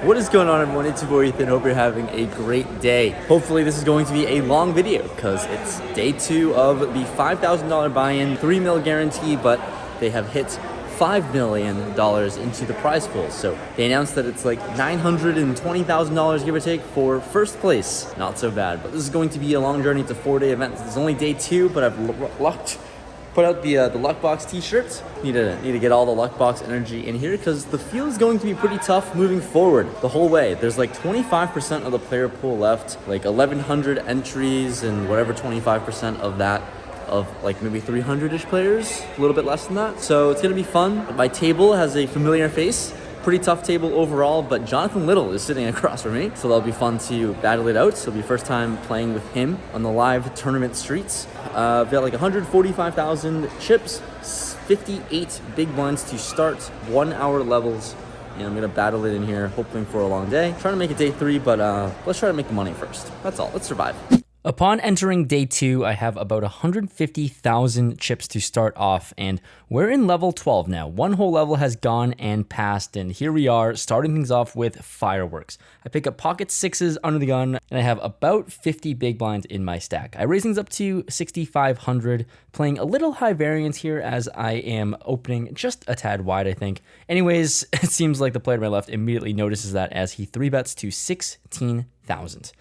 What is going on, everyone? It's your boy Ethan. Hope you're having a great day. Hopefully this is going to be a long video because it's day 2 of the $5,000 buy-in, 3 mil guarantee, but they have hit $5 million into the prize pool. So they announced that it's like $920,000 give or take for first place. Not so bad, but this is going to be a long journey. It's a 4-day event. It's only day 2, but I've put out the luck box t-shirts. Need to get all the luck box energy in here because the field is going to be pretty tough moving forward the whole way. There's like 25% of the player pool left, like 1,100 entries, and whatever 25% of that of like maybe 300-ish players, a little bit less than that. So it's gonna be fun. My table has a familiar face. Pretty tough table overall, but Jonathan Little is sitting across from me, so that'll be fun to battle it out. So it'll be first time playing with him on the live tournament streets. I've got like 145,000 chips, 58 big blinds to start, 1 hour levels, and I'm gonna battle it in here, hoping for a long day. Trying to make it day 3, but let's try to make the money first. That's all, let's survive. Upon entering day 2, I have about 150,000 chips to start off, and we're in level 12 now. One whole level has gone and passed, and here we are starting things off with fireworks. I pick up pocket 6s under the gun, and I have about 50 big blinds in my stack. I raise things up to 6,500, playing a little high variance here as I am opening just a tad wide, I think. Anyways, it seems like the player to my left immediately notices that as he 3-bets to 16,000.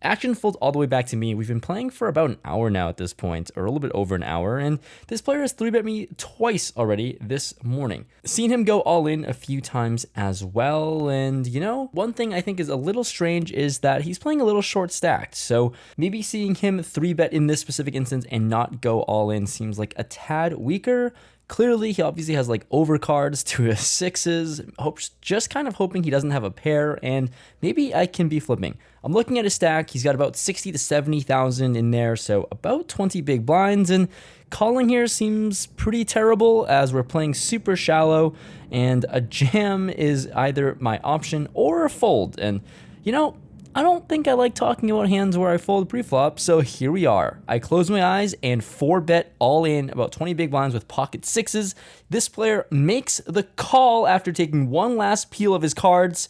Action folds all the way back to me. We've been playing for about an hour now at this point, or a little bit over an hour, and this player has 3-bet me twice already this morning. Seen him go all in a few times as well, and you know, one thing I think is a little strange is that he's playing a little short stacked, so maybe seeing him 3-bet in this specific instance and not go all in seems like a tad weaker. Clearly, he obviously has like overcards to his 6s, just kind of hoping he doesn't have a pair, and maybe I can be flipping. I'm looking at his stack. He's got about 60 to 70,000 in there, so about 20 big blinds, and calling here seems pretty terrible as we're playing super shallow, and a jam is either my option or a fold, and you know, I don't think I like talking about hands where I fold pre-flop, so here we are. I close my eyes and 4-bet all in, about 20 big blinds with pocket 6s. This player makes the call after taking one last peel of his cards.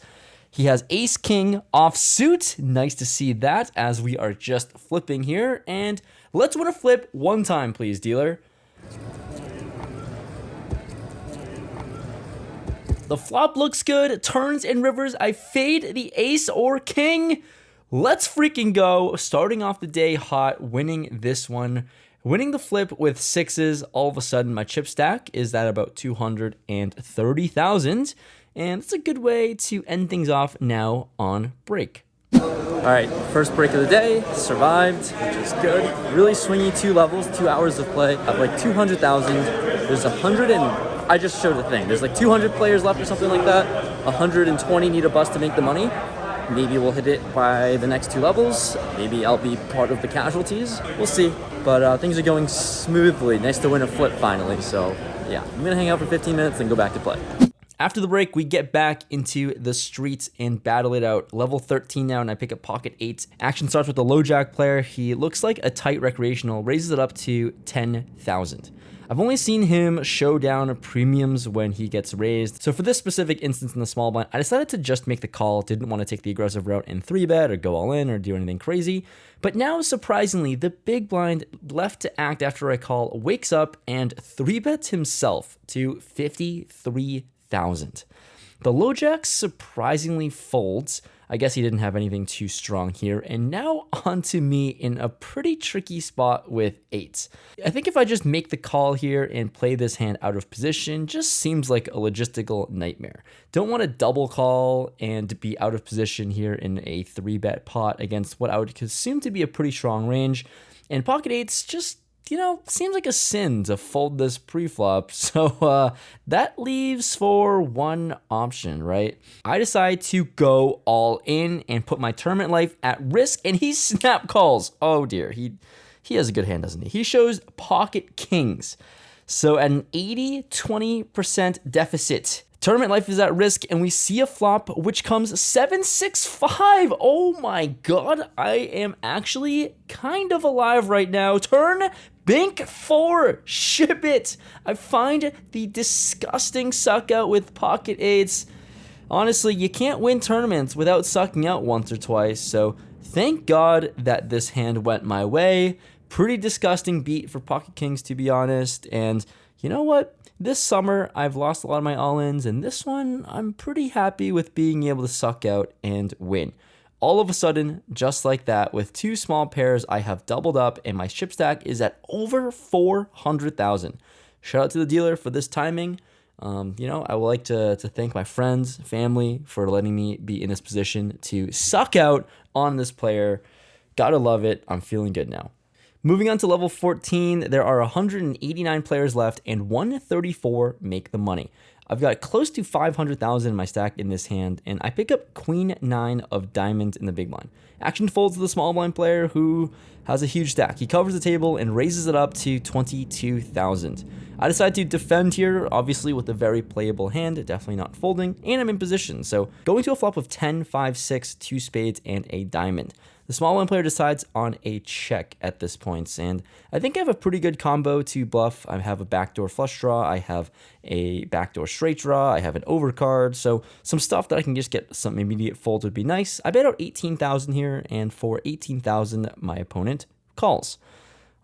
He has ace-king offsuit. Nice to see that as we are just flipping here. And let's win a flip one time, please, dealer. The flop looks good, turns and rivers. I fade the ace or king. Let's freaking go. Starting off the day hot, winning this one. Winning the flip with 6s, all of a sudden my chip stack is at about 230,000. And it's a good way to end things off now on break. All right, first break of the day, survived, which is good. Really swingy 2 levels, 2 hours of play. I have like 200,000. There's 100 and... I just showed the thing. There's like 200 players left or something like that. 120 need a bust to make the money. Maybe we'll hit it by the next 2 levels. Maybe I'll be part of the casualties. We'll see. But things are going smoothly. Nice to win a flip finally. So yeah, I'm gonna hang out for 15 minutes and go back to play. After the break, we get back into the streets and battle it out. Level 13 now, and I pick up pocket 8s. Action starts with the low jack player. He looks like a tight recreational, raises it up to 10,000. I've only seen him show down premiums when he gets raised. So for this specific instance in the small blind, I decided to just make the call. Didn't want to take the aggressive route and 3-bet or go all in or do anything crazy. But now, surprisingly, the big blind left to act after I call wakes up and 3-bets himself to 53,000. The low jack surprisingly folds. I guess he didn't have anything too strong here. And now onto me in a pretty tricky spot with 8s. I think if I just make the call here and play this hand out of position, just seems like a logistical nightmare. Don't want to double call and be out of position here in a 3-bet pot against what I would assume to be a pretty strong range. And pocket 8s just, you know, seems like a sin to fold this pre-flop. So that leaves for one option, right? I decide to go all in and put my tournament life at risk, and he snap calls. Oh dear, he has a good hand, doesn't he? He shows pocket kings. So at an 80-20% deficit, tournament life is at risk, and we see a flop which comes 7-6-5. Oh my god, I am actually kind of alive right now. Turn Bink 4, ship it. I find the disgusting suck out with pocket 8s. Honestly, you can't win tournaments without sucking out once or twice, so thank God that this hand went my way. Pretty disgusting beat for Pocket Kings, to be honest, and you know what? This summer, I've lost a lot of my all-ins, and this one, I'm pretty happy with being able to suck out and win. All of a sudden, just like that, with 2 small pairs, I have doubled up, and my chip stack is at over 400,000. Shout out to the dealer for this timing. I would like to thank my friends, family, for letting me be in this position to suck out on this player. Gotta love it. I'm feeling good now. Moving on to level 14, there are 189 players left and 134 make the money. I've got close to 500,000 in my stack in this hand, and I pick up Queen 9 of diamonds in the big blind. Action folds to the small blind player who has a huge stack. He covers the table and raises it up to 22,000. I decide to defend here, obviously with a very playable hand, definitely not folding, and I'm in position. So going to a flop of 10, 5, 6, 2 spades, and a diamond. The small blind player decides on a check at this point, and I think I have a pretty good combo to bluff. I have a backdoor flush draw, I have a backdoor straight draw, I have an overcard, so some stuff that I can just get some immediate folds would be nice. I bet out 18,000 here, and for 18,000, my opponent calls.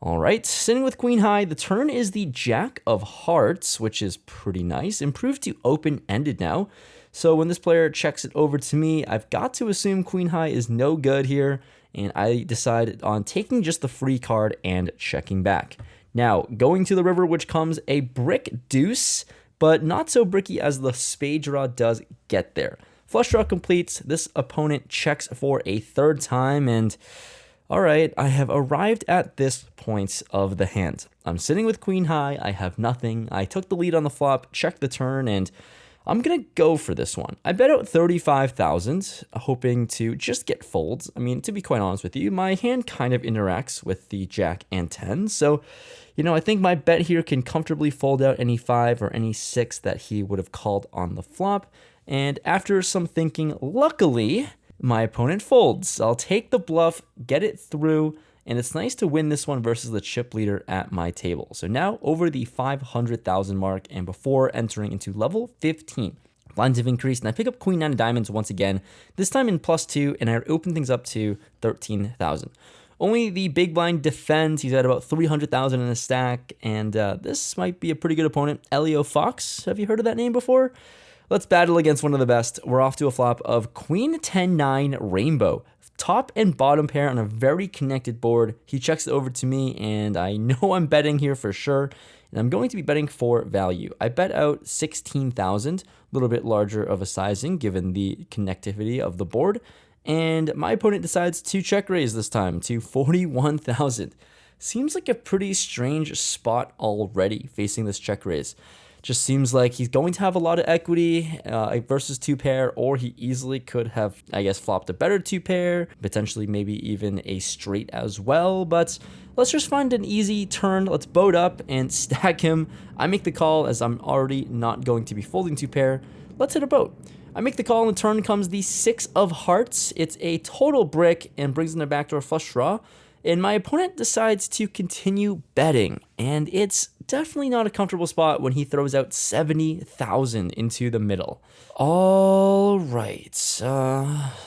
All right, sitting with queen high, the turn is the jack of hearts, which is pretty nice. Improved to open-ended now. So when this player checks it over to me, I've got to assume queen high is no good here, and I decide on taking just the free card and checking back. Now, going to the river, which comes a brick deuce, but not so bricky as the spade draw does get there. Flush draw completes, this opponent checks for a 3rd time, and all right, I have arrived at this point of the hand. I'm sitting with queen high, I have nothing, I took the lead on the flop, checked the turn, and I'm going to go for this one. I bet out 35,000, hoping to just get folds. I mean, to be quite honest with you, my hand kind of interacts with the jack and 10, so, I think my bet here can comfortably fold out any 5 or any 6 that he would have called on the flop, and after some thinking, luckily, my opponent folds. I'll take the bluff, get it through, and it's nice to win this one versus the chip leader at my table. So now over the 500,000 mark, and before entering into level 15, blinds have increased, and I pick up queen 9 of diamonds once again, this time in +2, and I open things up to 13,000. Only the big blind defends. He's at about 300,000 in his stack, and this might be a pretty good opponent. Elio Fox, have you heard of that name before? Let's battle against one of the best. We're off to a flop of queen 10-9 rainbow. Top and bottom pair on a very connected board. He checks it over to me, and I know I'm betting here for sure, and I'm going to be betting for value. I bet out 16,000, a little bit larger of a sizing given the connectivity of the board, and my opponent decides to check raise this time to 41,000. Seems like a pretty strange spot already facing this check raise. Just seems like he's going to have a lot of equity versus 2-pair, or he easily could have, I guess, flopped a better 2-pair, potentially maybe even a straight as well, but let's just find an easy turn. Let's boat up and stack him. I make the call as I'm already not going to be folding 2-pair. Let's hit a boat. I make the call, and turn comes the 6 of hearts. It's a total brick and brings in a backdoor flush draw. And my opponent decides to continue betting, and it's definitely not a comfortable spot when he throws out 70,000 into the middle. All right,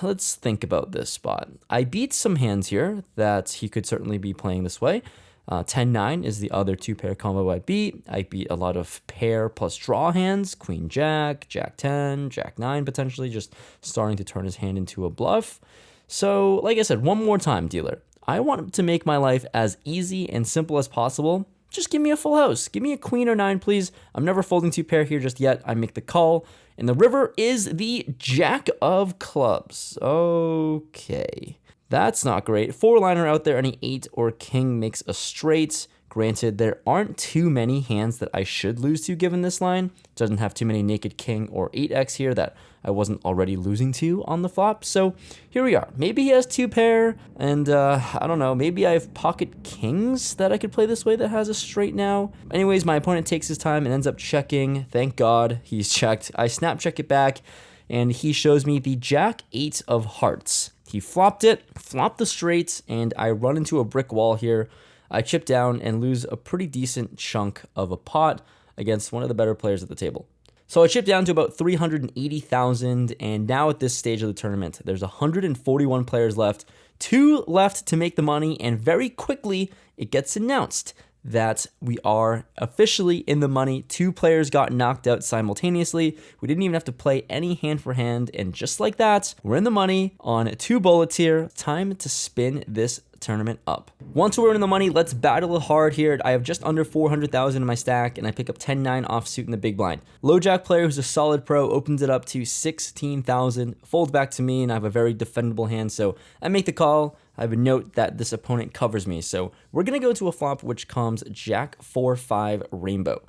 let's think about this spot. I beat some hands here that he could certainly be playing this way. 10-9 is the other 2-pair combo I beat. I beat a lot of pair plus draw hands, queen jack, jack 10, jack 9 potentially, just starting to turn his hand into a bluff. So, like I said, one more time, dealer. I want to make my life as easy and simple as possible. Just give me a full house. Give me a queen or 9, please. I'm never folding 2-pair here just yet. I make the call. And the river is the jack of clubs. Okay. That's not great. 4-liner out there. Any 8 or king makes a straight. Granted, there aren't too many hands that I should lose to given this line. Doesn't have too many naked king or 8x here that I wasn't already losing to on the flop. So here we are. Maybe he has 2-pair, and I don't know, maybe I have pocket kings that I could play this way that has a straight now. Anyways, my opponent takes his time and ends up checking. Thank God he's checked. I snap check it back, and he shows me the jack 8 of hearts. He flopped it, flopped the straight, and I run into a brick wall here. I chip down and lose a pretty decent chunk of a pot against one of the better players at the table. So I chipped down to about 380,000, and now at this stage of the tournament, there's 141 players left, 2 left to make the money, and very quickly it gets announced that we are officially in the money. 2 players got knocked out simultaneously. We didn't even have to play any hand for hand, and just like that, we're in the money on 2 bullets here. Time to spin this tournament up. Once we're in the money, let's battle hard here. I have just under 400,000 in my stack, and I pick up 10-9 offsuit in the big blind. Low jack player who's a solid pro opens it up to 16,000, folds back to me, and I have a very defendable hand, so I make the call. I have a note that this opponent covers me, so we're gonna go to a flop which comes Jack 4-5 rainbow.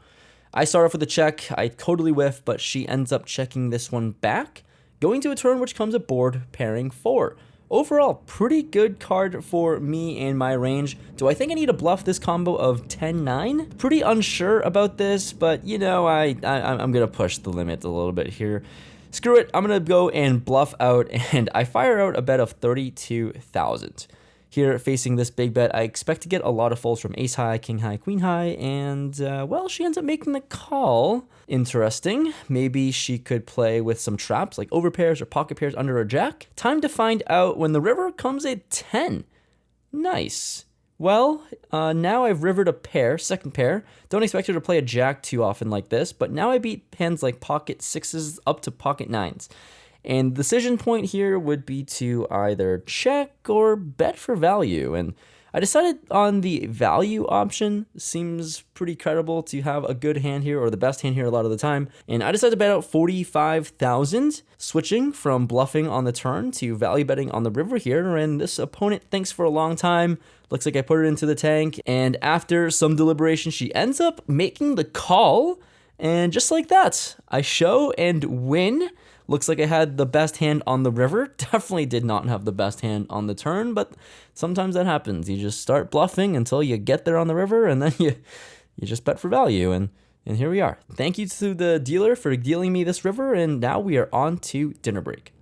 I start off with a check. I totally whiff, but she ends up checking this one back, going to a turn which comes a board pairing 4. Overall, pretty good card for me and my range. Do I think I need to bluff this combo of 10-9? Pretty unsure about this, but you know, I'm gonna push the limit a little bit here. Screw it, I'm gonna go and bluff out, and I fire out a bet of 32,000. Here, facing this big bet, I expect to get a lot of folds from ace high, king high, queen high, and, well, she ends up making the call. Interesting. Maybe she could play with some traps, like overpairs or pocket pairs under her jack. Time to find out when the river comes at 10. Nice. Well, now I've rivered a pair, second pair. Don't expect her to play a jack too often like this, but now I beat hands like pocket 6s up to pocket 9s. And the decision point here would be to either check or bet for value. And I decided on the value option. Seems pretty credible to have a good hand here, or the best hand here a lot of the time. And I decided to bet out 45,000, switching from bluffing on the turn to value betting on the river here. And this opponent thinks for a long time. Looks like I put it into the tank. And after some deliberation, she ends up making the call. And just like that, I show and win. Looks like I had the best hand on the river. Definitely did not have the best hand on the turn, but sometimes that happens. You just start bluffing until you get there on the river, and then you just bet for value, and here we are. Thank you to the dealer for dealing me this river, and now we are on to dinner break.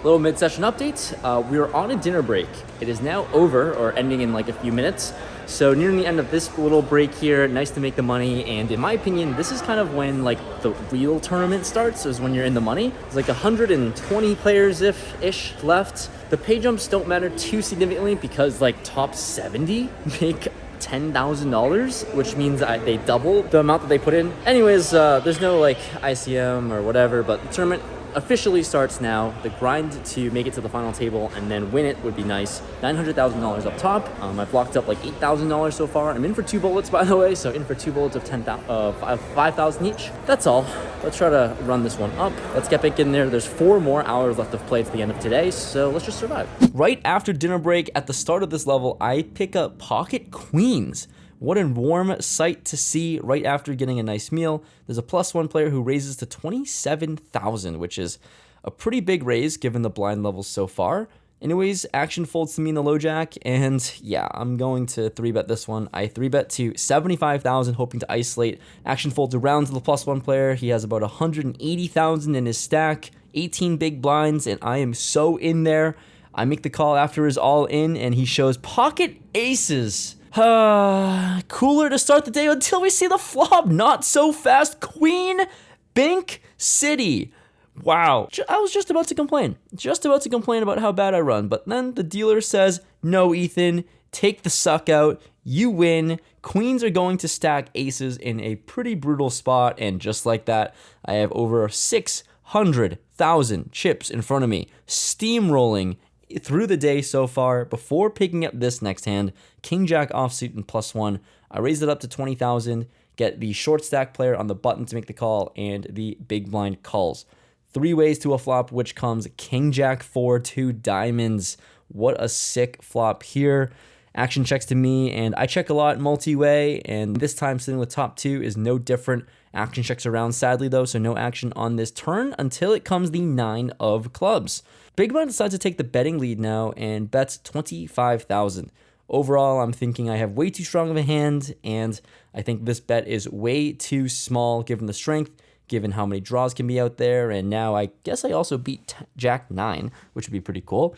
Little mid-session update. We are on a dinner break. It is now over, or ending in like a few minutes. So nearing the end of this little break here, nice to make the money, and in my opinion, this is kind of when like the real tournament starts, is when you're in the money. There's like 120 players ish left. The pay jumps don't matter too significantly because like top 70 make $10,000, which means they double the amount that they put in. Anyways, there's no like ICM or whatever, but the tournament officially starts now. The grind to make it to the final table and then win it would be nice. $900,000 up top. I've locked up like $8,000 so far. I'm in for 2 bullets, by the way, so in for 2 bullets of 5,000 each. That's all. Let's try to run this one up. Let's get back in there. There's 4 more hours left of play to the end of today, so let's just survive. Right after dinner break, at the start of this level, I pick up pocket queens. What a warm sight to see right after getting a nice meal. There's a +1 player who raises to 27,000, which is a pretty big raise given the blind levels so far. Anyways, action folds to me in the low jack, and yeah, I'm going to 3-bet this one. I 3-bet to 75,000, hoping to isolate. Action folds around to the +1 player. He has about 180,000 in his stack, 18 big blinds, and I am so in there. I make the call after his all in, and he shows pocket aces. Cooler to start the day until we see the flop. Not so fast. Queen Bink City. Wow. I was just about to complain. About how bad I run. But then the dealer says, no, Ethan, take the suck out. You win. Queens are going to stack aces in a pretty brutal spot. And just like that, I have over 600,000 chips in front of me, steamrolling through the day so far. Before picking up this next hand, king jack offsuit and +1, I raised it up to 20,000, get the short stack player on the button to make the call, and the big blind calls. 3 ways to a flop, which comes king jack 4, 2 diamonds. What a sick flop here. Action checks to me, and I check a lot multi-way, and this time sitting with top 2 is no different. Action checks around, sadly though, so no action on this turn until it comes the 9 of clubs. Big blind decides to take the betting lead now and bets 25,000. Overall, I'm thinking I have way too strong of a hand, and I think this bet is way too small given the strength, given how many draws can be out there, and now I guess I also beat Jack 9, which would be pretty cool.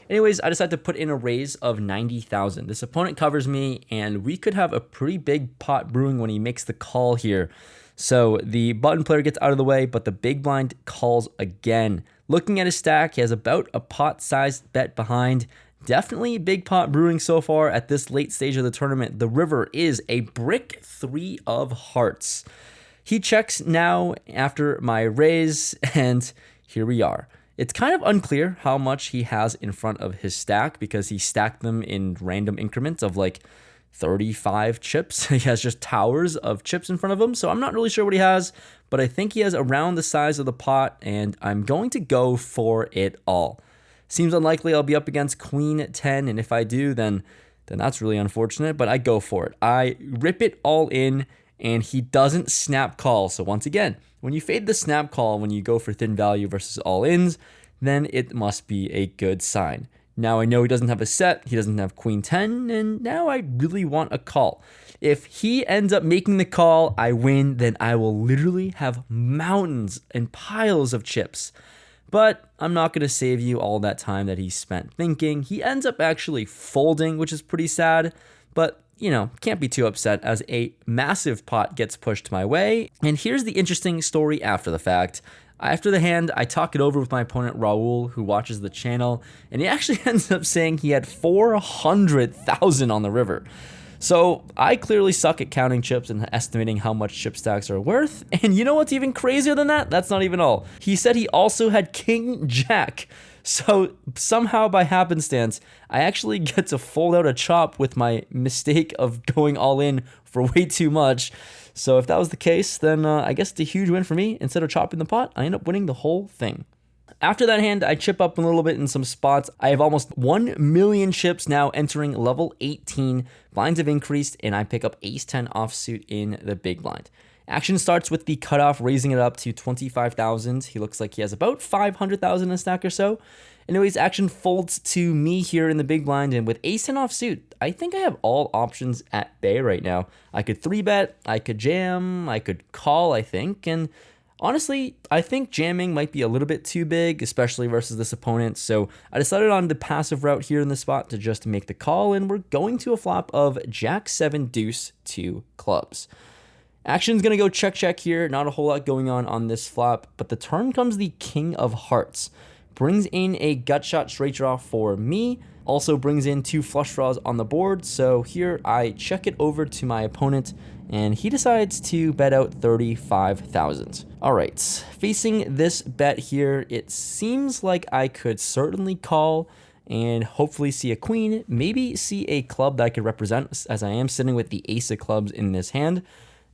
Anyways, I decided to put in a raise of 90,000. This opponent covers me, and we could have a pretty big pot brewing when he makes the call here. So the button player gets out of the way, but the big blind calls again. Looking at his stack, he has about a pot-sized bet behind. Definitely big pot brewing so far at this late stage of the tournament. The river is a brick 3 of hearts. He checks now after my raise, and here we are. It's kind of unclear how much he has in front of his stack because he stacked them in random increments of like 35 chips. He has just towers of chips in front of him, so I'm not really sure what he has, but I think he has around the size of the pot, and I'm going to go for it all. Seems unlikely I'll be up against Queen 10, and if I do, then that's really unfortunate, but I go for it. I rip it all in, and he doesn't snap call. So once again, when you fade the snap call, when you go for thin value versus all-ins, then it must be a good sign. Now I know he doesn't have a set, he doesn't have Queen 10, and now I really want a call. If he ends up making the call, I win, then I will literally have mountains and piles of chips. But I'm not going to save you all that time that he spent thinking. He ends up actually folding, which is pretty sad, but you know, can't be too upset as a massive pot gets pushed my way. And here's the interesting story after the fact. After the hand, I talk it over with my opponent Raul, who watches the channel, and he actually ends up saying he had 400,000 on the river. So I clearly suck at counting chips and estimating how much chip stacks are worth. And you know what's even crazier than that? That's not even all. He said he also had King Jack. So somehow by happenstance, I actually get to fold out a chop with my mistake of going all in for way too much. So if that was the case, then I guess it's a huge win for me. Instead of chopping the pot, I end up winning the whole thing. After that hand, I chip up a little bit in some spots. I have almost 1 million chips now entering level 18. Blinds have increased, and I pick up ace-10 offsuit in the big blind. Action starts with the cutoff, raising it up to 25,000. He looks like he has about 500,000 in a stack or so. Anyways, action folds to me here in the big blind, and with ace-10 offsuit, I think I have all options at bay right now. I could 3-bet, I could jam, I could call, I think, and honestly, I think jamming might be a little bit too big, especially versus this opponent, so I decided on the passive route here in the spot to just make the call, and we're going to a flop of Jack 7 deuce 2 clubs. Action's going to go check here, not a whole lot going on this flop, but the turn comes the King of Hearts. Brings in a gut shot straight draw for me, also brings in 2 flush draws on the board, so here I check it over to my opponent, and he decides to bet out 35,000. All right, facing this bet here, it seems like I could certainly call and hopefully see a queen, maybe see a club that I could represent, as I am sitting with the ace of clubs in this hand.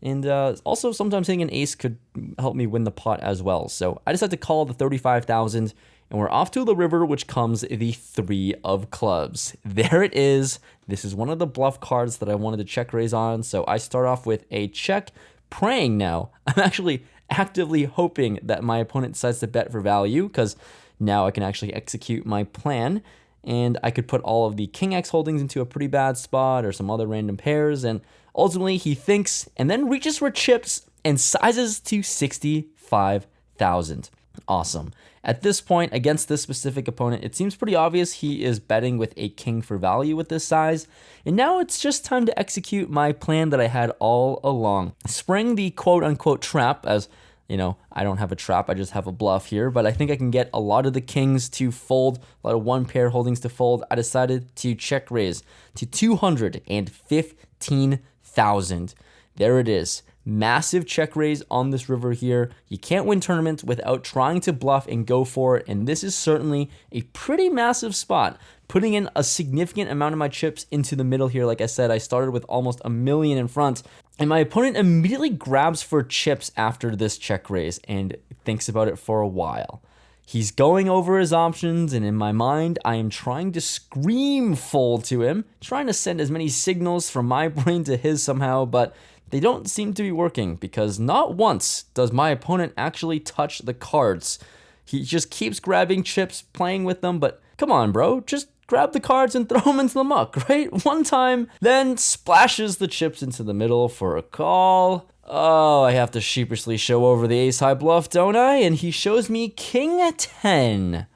And also sometimes hitting an ace could help me win the pot as well. So I decided to call the 35,000, and we're off to the river, which comes the 3 of clubs. There it is. This is one of the bluff cards that I wanted to check raise on. So I start off with a check, praying now. I'm actually actively hoping that my opponent decides to bet for value, because now I can actually execute my plan. And I could put all of the King X holdings into a pretty bad spot or some other random pairs. And ultimately he thinks and then reaches for chips and sizes to 65,000. Awesome. At this point, against this specific opponent, it seems pretty obvious he is betting with a king for value with this size. And now it's just time to execute my plan that I had all along. Spring the quote-unquote trap, as you know, I don't have a trap, I just have a bluff here, but I think I can get a lot of the kings to fold, a lot of one pair holdings to fold. I decided to check raise to 215,000. There it is. Massive check raise on this river here. You can't win tournaments without trying to bluff and go for it, and this is certainly a pretty massive spot. Putting in a significant amount of my chips into the middle here. Like I said, I started with almost 1 million in front, and my opponent immediately grabs for chips after this check raise and thinks about it for a while. He's going over his options, and in my mind, I am trying to scream fold to him, trying to send as many signals from my brain to his somehow, but they don't seem to be working, because not once does my opponent actually touch the cards. He just keeps grabbing chips, playing with them, but come on, bro, just grab the cards and throw them into the muck, right? One time, then splashes the chips into the middle for a call. Oh, I have to sheepishly show over the ace-high bluff, don't I? And he shows me King 10.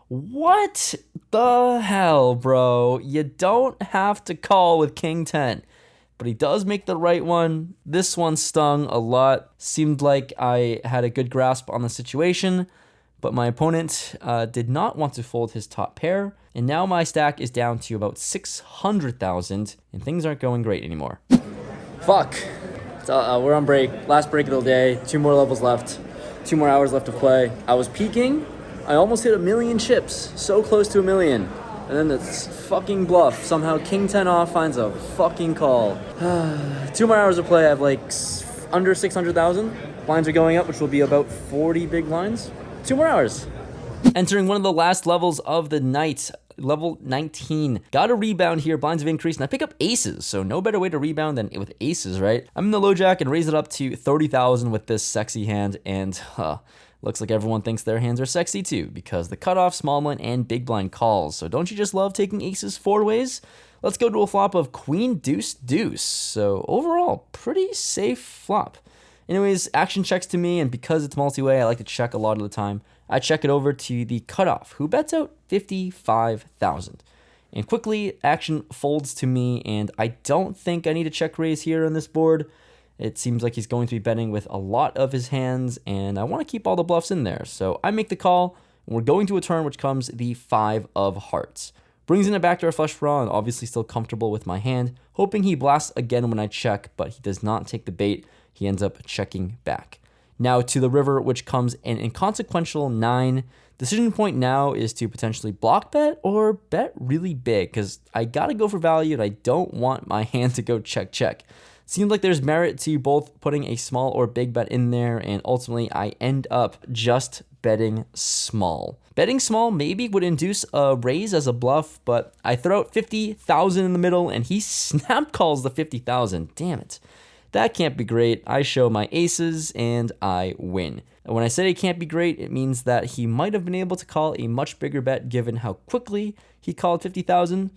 What the hell, bro? You don't have to call with King 10. but he does make the right one. This one stung a lot. Seemed like I had a good grasp on the situation, but my opponent did not want to fold his top pair, and now my stack is down to about 600,000, and things aren't going great anymore. Fuck. We're on break. Last break of the day. 2 more levels left. 2 more hours left to play. I was peaking. I almost hit 1 million chips. So close to 1 million. And then this fucking bluff. Somehow King 10 off finds a fucking call. 2 more hours of play. I have like under 600,000. Blinds are going up, which will be about 40 big blinds. 2 more hours. Entering one of the last levels of the night, level 19. Got a rebound here, blinds have increased, and I pick up aces, so no better way to rebound than with aces, right? I'm in the low jack and raise it up to 30,000 with this sexy hand, and looks like everyone thinks their hands are sexy too, because the cutoff, small blind, and big blind calls. So don't you just love taking aces 4 ways? Let's go to a flop of queen, deuce, deuce. So overall, pretty safe flop. Anyways, action checks to me, and because it's multi-way, I like to check a lot of the time. I check it over to the cutoff, who bets out 55,000. And quickly, action folds to me, and I don't think I need a check raise here on this board. It seems like he's going to be betting with a lot of his hands, and I want to keep all the bluffs in there. So I make the call, and we're going to a turn which comes the 5 of hearts. Brings in a backdoor flush draw, and obviously still comfortable with my hand, hoping he blasts again when I check, but he does not take the bait. He ends up checking back. Now to the river, which comes an inconsequential 9. Decision point now is to potentially block bet or bet really big, because I gotta go for value and I don't want my hand to go check check. Seems like there's merit to both putting a small or big bet in there, and ultimately I end up just betting small. Betting small maybe would induce a raise as a bluff, but I throw out 50,000 in the middle and he snap calls the 50,000. Damn it. That can't be great. I show my aces and I win. And when I say it can't be great, it means that he might have been able to call a much bigger bet given how quickly he called 50,000.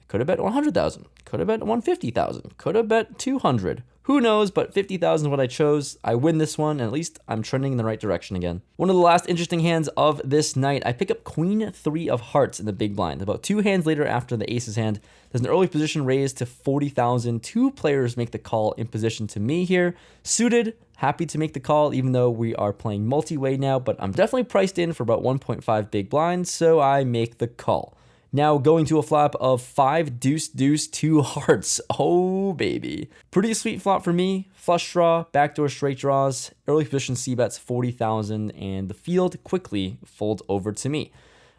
Could have bet 100,000. Could have bet 150,000. Could have bet 200. Who knows, but 50,000 is what I chose. I win this one, and at least I'm trending in the right direction again. One of the last interesting hands of this night, I pick up queen 3 of hearts in the big blind. About 2 hands later after the aces hand, there's an early position raised to 40,000. 2 players make the call in position to me here. Suited, happy to make the call, even though we are playing multi-way now, but I'm definitely priced in for about 1.5 big blinds, so I make the call. Now going to a flop of 5 deuce deuce 2 hearts. Oh baby. Pretty sweet flop for me. Flush draw, backdoor straight draws, early position c-bets 40,000, and the field quickly folds over to me.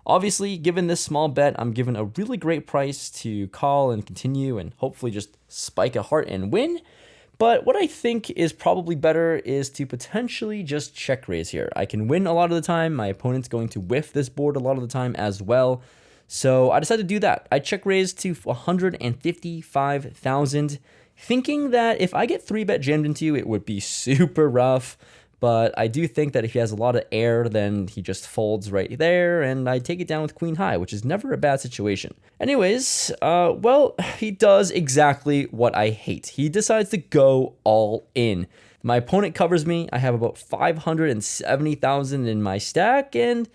Obviously, given this small bet, I'm given a really great price to call and continue and hopefully just spike a heart and win. But what I think is probably better is to potentially just check raise here. I can win a lot of the time. My opponent's going to whiff this board a lot of the time as well. So I decided to do that. I check raised to 155,000, thinking that if I get 3-bet jammed into, it would be super rough. But I do think that if he has a lot of air, then he just folds right there, and I take it down with queen high, which is never a bad situation. Anyways, well, he does exactly what I hate. He decides to go all in. My opponent covers me. I have about 570,000 in my stack, and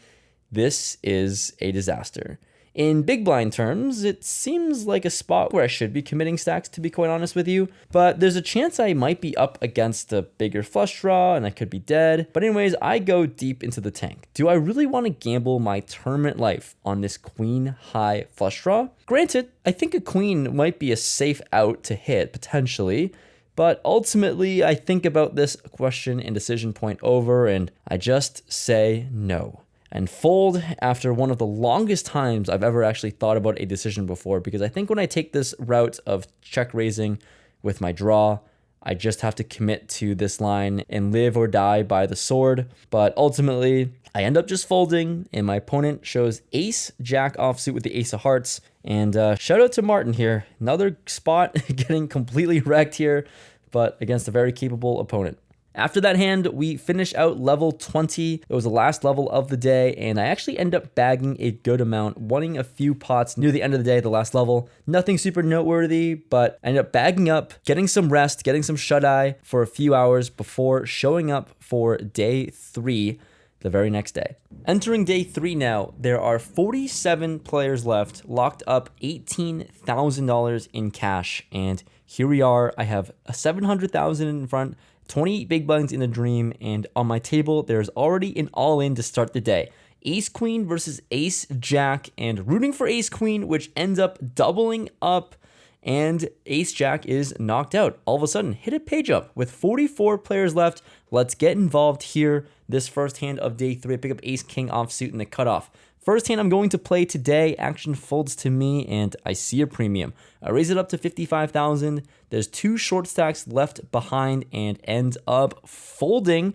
this is a disaster. In big blind terms, it seems like a spot where I should be committing stacks, to be quite honest with you, but there's a chance I might be up against a bigger flush draw and I could be dead. But anyways, I go deep into the tank. Do I really want to gamble my tournament life on this queen high flush draw? Granted, I think a queen might be a safe out to hit, potentially, but ultimately I think about this question and decision point over, and I just say no. And fold after one of the longest times I've ever actually thought about a decision before, because I think when I take this route of check raising with my draw, I just have to commit to this line and live or die by the sword. But ultimately, I end up just folding, and my opponent shows ace jack offsuit with the ace of hearts. And shout out to Martin here. Another spot getting completely wrecked here, but against a very capable opponent. After that hand, we finish out level 20. It was the last level of the day, and I actually end up bagging a good amount, winning a few pots near the end of the day, the last level. Nothing super noteworthy, but I ended up bagging up, getting some rest, getting some shut-eye for a few hours before showing up for day 3. the very next day. Entering day 3 now, there are 47 players left, locked up $18,000 in cash, and here we are. I have a $700,000 in front, 28 big blinds in the dream, and on my table, there's already an all-in to start the day. Ace Queen versus Ace Jack, and rooting for Ace Queen, which ends up doubling up, and Ace Jack is knocked out. All of a sudden, hit a page up with 44 players left. Let's get involved here. This first hand of day 3, I pick up Ace King offsuit in the cutoff. First hand I'm going to play today, action folds to me, and I see a premium. I raise it up to 55,000. There's 2 short stacks left behind and ends up folding.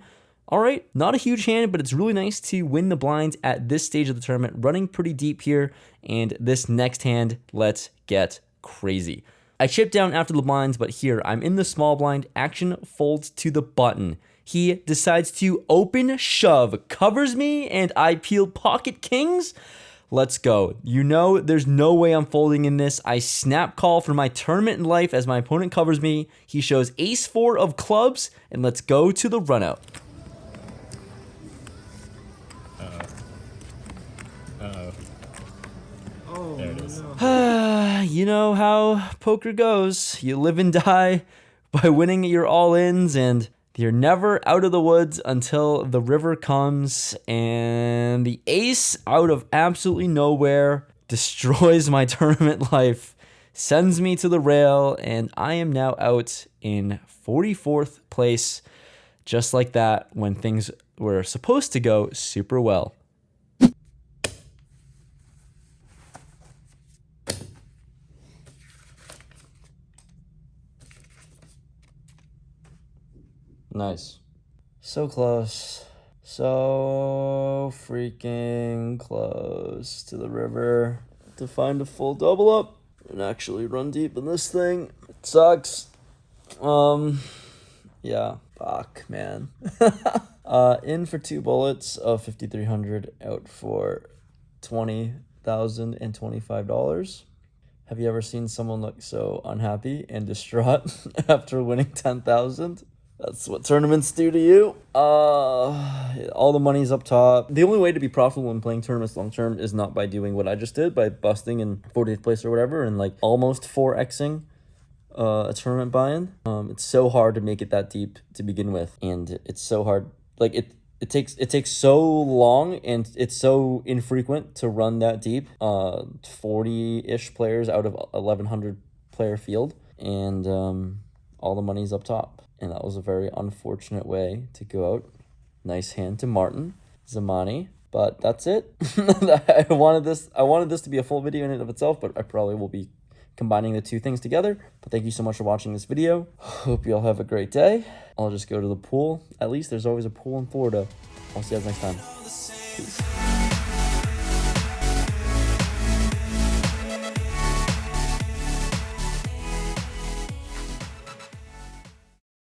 All right, not a huge hand, but it's really nice to win the blinds at this stage of the tournament. Running pretty deep here, and this next hand, let's get crazy. I chip down after the blinds, but here I'm in the small blind. Action folds to the button. He decides to open shove, covers me, and I peel pocket kings. Let's go. You know, there's no way I'm folding in this. I snap call for my tournament in life as my opponent covers me. He shows ace 4 of clubs, and let's go to the run out. There it is. You know how poker goes. You live and die by winning your all-ins, and you're never out of the woods until the river comes, and the ace out of absolutely nowhere destroys my tournament life, sends me to the rail, and I am now out in 44th place, just like that, when things were supposed to go super well. Nice. So close. So freaking close to the river to find a full double up and actually run deep in this thing. It sucks. Yeah. Fuck, man. In for 2 bullets of 5,300, out for $20,025. Have you ever seen someone look so unhappy and distraught after winning 10,000? That's what tournaments do to you. All the money's up top. The only way to be profitable when playing tournaments long term is not by doing what I just did, by busting in 40th place or whatever, and like almost 4xing a tournament buy-in. It's so hard to make it that deep to begin with, and it's so hard. Like it takes so long, and it's so infrequent to run that deep. 40-ish players out of 1,100 player field, and all the money's up top. And that was a very unfortunate way to go out. Nice hand to Martin Zamani, but that's it. I wanted this to be a full video in and of itself, but I probably will be combining the 2 things together. But thank you so much for watching this video. Hope you all have a great day. I'll just go to the pool. At least there's always a pool in Florida. I'll see you guys next time. Peace.